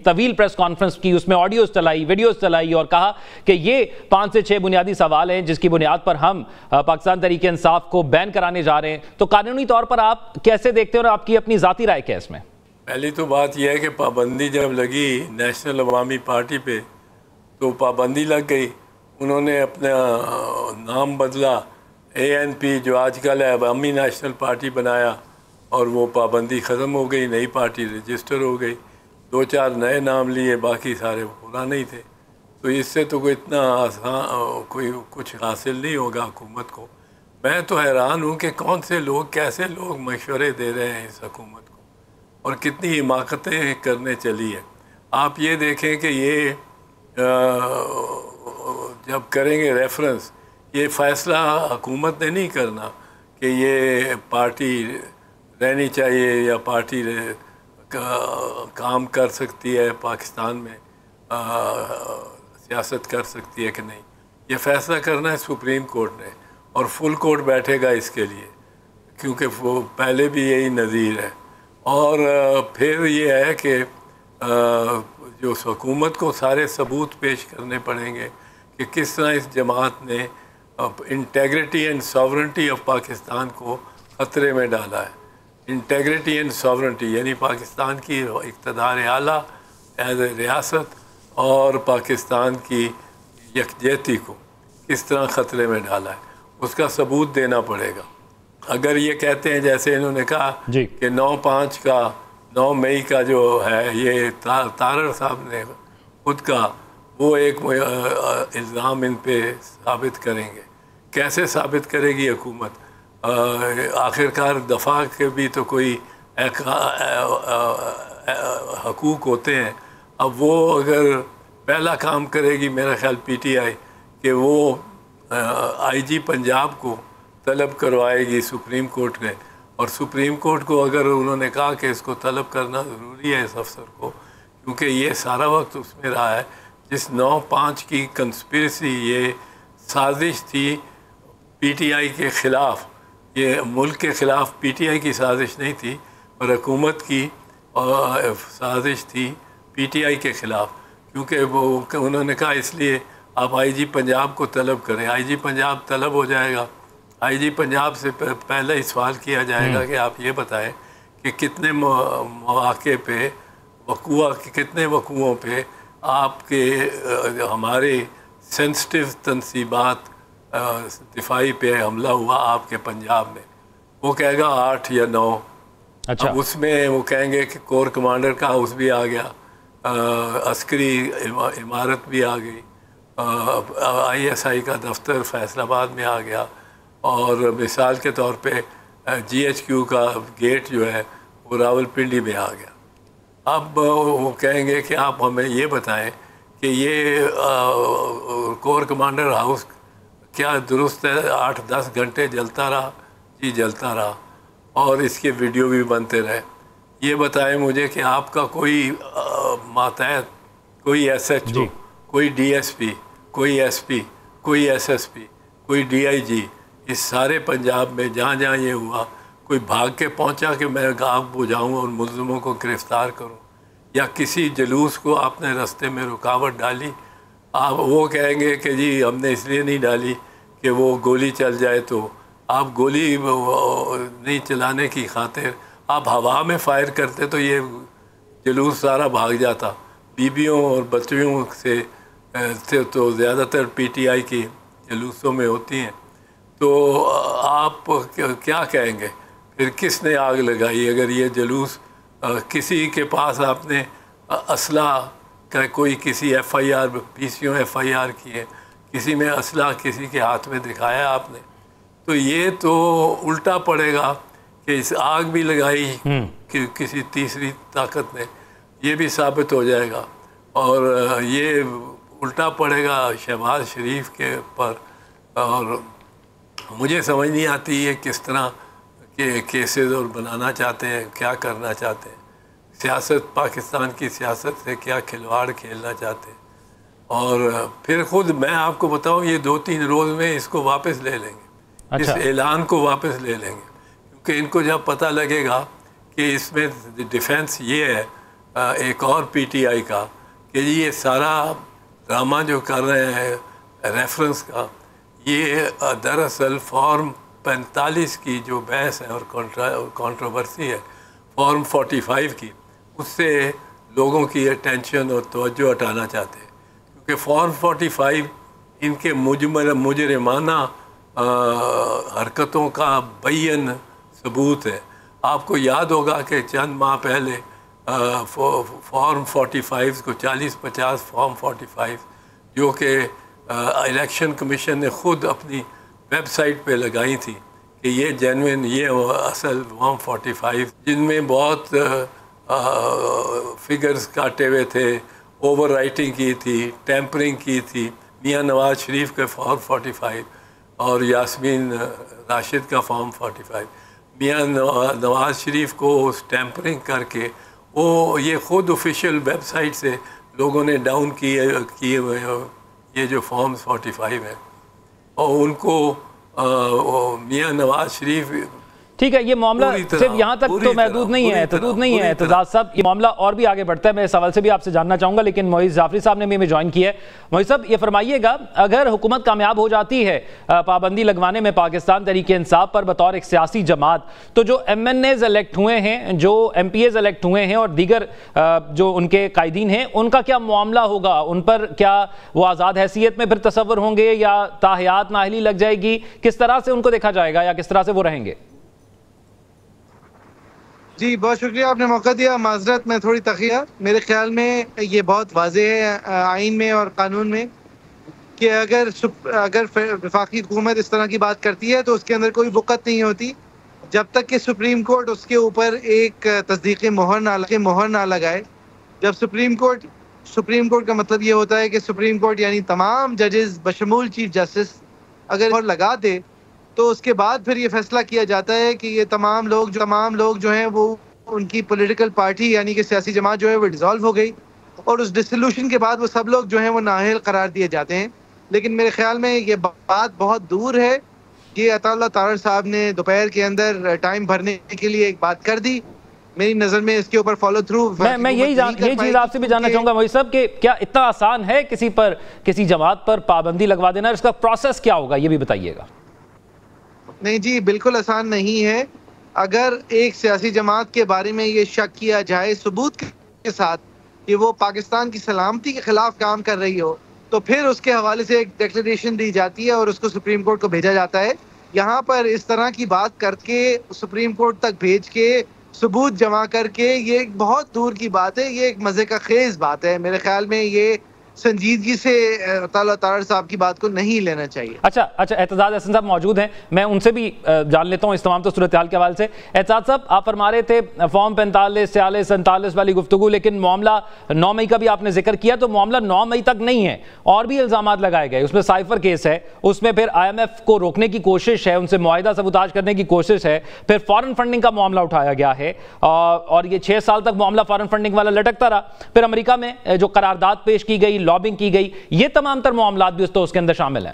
ایک طویل press conference کی، اس میں آڈیوز چلائی، ویڈیوز چلائی اور کہا کہ یہ 5 سے 6 بنیادی سوال ہیں جس کی بنیاد پر ہم پاکستان تحریک انصاف کو بین کرانے جا رہے ہیں. تو قانونی طور پر آپ کیسے دیکھتے ہیں اور آپ کی اپنی ذاتی رائے کیا ہے اس میں؟ پہلی تو بات یہ ہے کہ پابندی جب لگی نیشنل عوامی پارٹی پہ تو پابندی لگ گئی. انہوں نے اپنا نام بدلا، ANP جو آج کل ہے عوامی نیشنل پارٹی بنایا، اور وہ پابندی ختم ہو گئی، نئی پارٹی رجسٹر ہو گئی. 2-4 نئے نام لیے، باقی سارے پرانے ہی تھے. تو اس سے تو کوئی اتنا آسان کوئی کچھ حاصل نہیں ہوگا حکومت کو. میں تو حیران ہوں کہ کون سے لوگ، کیسے لوگ مشورے دے رہے ہیں اس حکومت کو، اور کتنی حماقتیں کرنے چلی ہے. آپ یہ دیکھیں کہ یہ جب کریں گے ریفرنس، یہ فیصلہ حکومت نے نہیں کرنا کہ یہ پارٹی رہنی چاہیے یا پارٹی کام کر سکتی ہے پاکستان میں، سیاست کر سکتی ہے کہ نہیں. یہ فیصلہ کرنا ہے سپریم کورٹ نے، اور فل کورٹ بیٹھے گا اس کے لیے، کیونکہ وہ پہلے بھی یہی نظیر ہے. اور پھر یہ ہے کہ جو حکومت کو سارے ثبوت پیش کرنے پڑیں گے کہ کس طرح اس جماعت نے integrity and sovereignty of Pakistan کو خطرے میں ڈالا ہے. انٹیگریٹی اینڈ ساورنٹی یعنی پاکستان کی اقتدار اعلیٰ ایز اے ریاست اور پاکستان کی یکجہتی کو کس طرح خطرے میں ڈالا ہے، اس کا ثبوت دینا پڑے گا. اگر یہ کہتے ہیں جیسے انہوں نے کہا کہ 9 مئی کا جو ہے یہ تارڑ صاحب نے خود کا وہ ایک الزام ان پہ ثابت کریں گے. کیسے ثابت کرے گی حکومت؟ آخرکار دفاع کے بھی تو کوئی حقوق ہوتے ہیں. اب وہ اگر پہلا کام کرے گی میرا خیال PTI کہ وہ IG پنجاب کو طلب کروائے گی سپریم کورٹ میں، اور سپریم کورٹ کو اگر انہوں نے کہا کہ اس کو طلب کرنا ضروری ہے اس افسر کو، کیونکہ یہ سارا وقت اس میں رہا ہے جس 9/5 کی کنسپریسی، یہ سازش تھی PTI کے خلاف. یہ ملک کے خلاف PTI کی سازش نہیں تھی، اور حکومت کی سازش تھی PTI کے خلاف. کیونکہ وہ انہوں نے کہا اس لیے آپ IG پنجاب کو طلب کریں. IG پنجاب طلب ہو جائے گا. IG پنجاب سے پہلے ہی سوال کیا جائے گا کہ آپ یہ بتائیں کہ کتنے مواقع پہ کتنے وقوعوں پہ آپ کے ہمارے سینسٹیو تنصیبات دفاعی پہ حملہ ہوا آپ کے پنجاب میں. وہ کہے گا 8 یا 9. اچھا. اب اس میں وہ کہیں گے کہ کور کمانڈر کا ہاؤس بھی آ گیا، عسکری عمارت بھی آ گئی، ISI کا دفتر فیصل آباد میں آ گیا، اور مثال کے طور پہ GHQ کا گیٹ جو ہے وہ راولپنڈی میں آ گیا. اب وہ کہیں گے کہ آپ ہمیں یہ بتائیں کہ یہ کور کمانڈر ہاؤس کیا درست ہے 8-10 گھنٹے جلتا رہا؟ جی جلتا رہا، اور اس کے ویڈیو بھی بنتے رہے. یہ بتائیں مجھے کہ آپ کا کوئی ماتحت، کوئی SHO، کوئی DSP، کوئی SP، کوئی SSP، کوئی DIG، اس سارے پنجاب میں جہاں جہاں یہ ہوا، کوئی بھاگ کے پہنچا کہ میں آگ بجھاؤں اور ملزموں کو گرفتار کروں، یا کسی جلوس کو آپ نے رستے میں رکاوٹ ڈالی؟ آپ وہ کہیں گے کہ جی ہم نے اس لیے نہیں ڈالی کہ وہ گولی چل جائے. تو آپ گولی نہیں چلانے کی خاطر آپ ہوا میں فائر کرتے تو یہ جلوس سارا بھاگ جاتا. بیویوں اور بچیوں سے تو زیادہ تر PTI کی جلوسوں میں ہوتی ہیں. تو آپ کیا کہیں گے پھر؟ کس نے آگ لگائی اگر یہ جلوس کسی کے پاس آپ نے اسلحہ کا کوئی کسی FIR PCO FIR کی ہے، کسی میں اسلحہ کسی کے ہاتھ میں دکھایا آپ نے، تو یہ تو الٹا پڑے گا کہ اس آگ بھی لگائی کہ کسی تیسری طاقت نے، یہ بھی ثابت ہو جائے گا. اور یہ الٹا پڑے گا شہباز شریف کے پر. اور مجھے سمجھ نہیں آتی یہ کس طرح کے کیسز اور بنانا چاہتے ہیں، کیا کرنا چاہتے ہیں، سیاست پاکستان کی سیاست سے کیا کھلواڑ کھیلنا چاہتے ہیں. اور پھر خود میں آپ کو بتاؤں یہ 2-3 روز میں اس کو واپس لے لیں گے. اس اعلان کو واپس لے لیں گے، کیونکہ ان کو جب پتہ لگے گا کہ اس میں ڈیفینس یہ ہے ایک اور پی ٹی آئی کا کہ یہ سارا ڈرامہ جو کر رہے ہیں ریفرنس کا، یہ دراصل فارم 45 کی جو بحث ہے اور کنٹروورسی ہے فارم 45 کی، اس سے لوگوں کی اٹینشن اور توجہ ہٹانا چاہتے ہیں، کیونکہ فارم 45 ان کے مجرمانہ حرکتوں کا بین ثبوت ہے۔ آپ کو یاد ہوگا کہ چند ماہ پہلے فارم 45 کو 40-50 فارم 45 جو کہ الیکشن کمیشن نے خود اپنی ویب سائٹ پہ لگائی تھی کہ یہ جینوئن، یہ اصل فارم 45 جن میں بہت فگرز کاٹے ہوئے تھے، اوور رائٹنگ کی تھی، ٹیمپرنگ کی تھی، میاں نواز شریف کے فارم 45 اور یاسمین راشد کا فارم 45۔ میاں نواز شریف کو ٹیمپرنگ کر کے وہ یہ خود آفیشیل ویب سائٹ سے لوگوں نے ڈاؤن کیے ہوئے یہ جو فارم 45 ہے، اور ان کو میاں نواز شریف ٹھیک ہے، یہ معاملہ صرف یہاں تک تو محدود نہیں ہے اعتزاز صاحب، یہ معاملہ اور بھی آگے بڑھتا ہے، میں اس حوالے سے بھی آپ سے جاننا چاہوں گا، لیکن معیز جعفری صاحب نے بھی ہمیں جوائن کیا ہے۔ معیز صاحب یہ فرمائیے گا، اگر حکومت کامیاب ہو جاتی ہے پابندی لگوانے میں پاکستان تحریک انصاف پر بطور ایک سیاسی جماعت، تو جو ایم این ایز الیکٹ ہوئے ہیں، جو ایم پی ایز الیکٹ ہوئے ہیں اور دیگر جو ان کے قائدین ہیں، ان کا کیا معاملہ ہوگا؟ ان پر کیا وہ آزاد حیثیت میں پھر تصور ہوں گے یا تاحیات نااہلی لگ جائے گی؟ کس طرح سے ان کو دیکھا جائے گا یا کس طرح سے وہ رہیں گے؟ جی بہت شکریہ، آپ نے موقع دیا۔ معذرت میں تھوڑی تخیہ، میرے خیال میں یہ بہت واضح ہے آئین میں اور قانون میں کہ اگر وفاقی حکومت اس طرح کی بات کرتی ہے تو اس کے اندر کوئی وقت نہیں ہوتی جب تک کہ سپریم کورٹ اس کے اوپر ایک تصدیقی مہر نہ لگائے۔ جب سپریم کورٹ کا مطلب یہ ہوتا ہے کہ سپریم کورٹ یعنی تمام ججز بشمول چیف جسٹس اگر مہر لگا دے تو اس کے بعد پھر یہ فیصلہ کیا جاتا ہے کہ یہ تمام لوگ جو ہیں وہ ان کی پولیٹیکل پارٹی یعنی کہ سیاسی جماعت جو ہے وہ ڈیزالو ہو گئی، اور اس ڈسولوشن کے بعد وہ سب لوگ جو ہیں وہ نااہل قرار دیے جاتے ہیں۔ لیکن میرے خیال میں یہ بات بہت دور ہے۔ یہ عطا اللہ تارڑ صاحب نے دوپہر کے اندر ٹائم بھرنے کے لیے ایک بات کر دی، میری نظر میں اس کے اوپر فالو تھرو میں یہی چیز آپ سے بھی جاننا چاہوں گا معیز صاحب کہ کیا اتنا آسان ہے کسی جماعت پر پابندی لگوا دینا؟ اس کا پروسیس کیا ہوگا یہ بھی بتائیے گا۔ نہیں جی، بالکل آسان نہیں ہے۔ اگر ایک سیاسی جماعت کے بارے میں یہ شک کیا جائے ثبوت کے ساتھ کہ وہ پاکستان کی سلامتی کے خلاف کام کر رہی ہو، تو پھر اس کے حوالے سے ایک ڈکلریشن دی جاتی ہے اور اس کو سپریم کورٹ کو بھیجا جاتا ہے۔ یہاں پر اس طرح کی بات کر کے سپریم کورٹ تک بھیج کے ثبوت جمع کر کے یہ ایک بہت دور کی بات ہے، یہ ایک مزے کا خیز بات ہے۔ میرے خیال میں یہ سنجیدگی سے عطا تارڑ صاحب کی بات کو نہیں لینا چاہیے۔ اچھا اعتزاز احسن صاحب موجود ہیں، میں ان سے بھی جان لیتا ہوں اس تمام تو صورتحال کے حوالے سے۔ اعتزاز صاحب آپ فرما رہے تھے فارم 45، 46، 47 والی گفتگو، لیکن معاملہ 9 مئی کا بھی آپ نے ذکر کیا، تو معاملہ 9 مئی تک نہیں ہے، اور بھی الزامات لگائے گئے، اس میں سائفر کیس ہے، اس میں پھر آئی ایم ایف کو روکنے کی کوشش ہے، ان سے معاہدہ سبوتاژ کرنے کی کوشش ہے، پھر فارن فنڈنگ کا معاملہ اٹھایا گیا ہے، اور یہ 6 سال تک معاملہ فارن فنڈنگ والا لٹکتا رہا، پھر امریکہ میں جو قرارداد پیش کی گئی، لابنگ کی گئی، یہ تمام تر معاملات بھی اس کے اندر شامل ہیں۔